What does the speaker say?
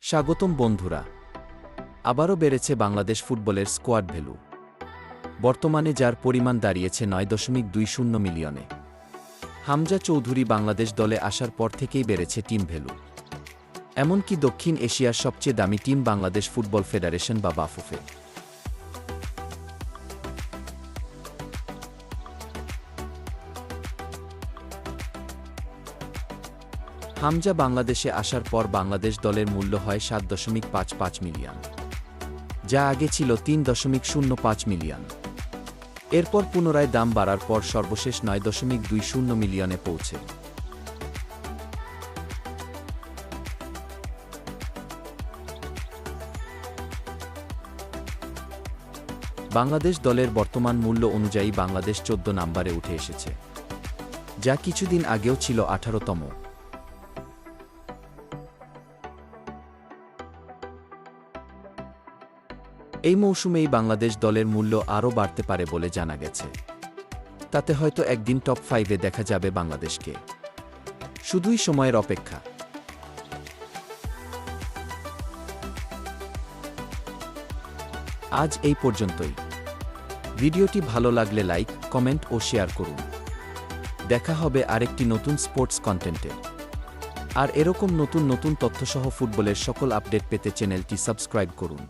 স্বাগতম বন্ধুরা। আবারও বেড়েছে বাংলাদেশ ফুটবলের স্কোয়াড ভ্যালু, বর্তমানে যার পরিমাণ দাঁড়িয়েছে ৯.২০ মিলিয়নে। হামজা চৌধুরী বাংলাদেশ দলে আসার পর থেকেই বেড়েছে টিম ভ্যালু। এমনকি দক্ষিণ এশিয়ার সবচেয়ে দামি টিম বাংলাদেশ ফুটবল ফেডারেশন বা বাফুফে হামজা বাংলাদেশে আসার পর বাংলাদেশ দলের মূল্য হয় ৭.৫৫ মিলিয়ন, যা আগে ছিল ৩.০৫ মিলিয়ন। এরপর পুনরায় দাম বাড়ার পর সর্বশেষ ৯.২০ মিলিয়নে পৌঁছে। বাংলাদেশ দলের বর্তমান মূল্য অনুযায়ী বাংলাদেশ ১৪ নম্বরে উঠে এসেছে, যা কিছুদিন আগেও ছিল ১৮তম। এই মৌসুমেই বাংলাদেশ দলের মূল্য আরও বাড়তে পারে বলে জানা গেছে। তাতে হয়তো একদিন টপ 5-এ দেখা যাবে বাংলাদেশকে। শুধুই সময়ের অপেক্ষা। আজ এই পর্যন্তই। ভিডিওটি ভালো লাগলে লাইক, কমেন্ট ও শেয়ার করুন। দেখা হবে আরেকটি নতুন স্পোর্টস কন্টেন্টে। আর এরকম নতুন নতুন তথ্যসহ ফুটবলের সকল আপডেট পেতে চ্যানেলটি সাবস্ক্রাইব করুন।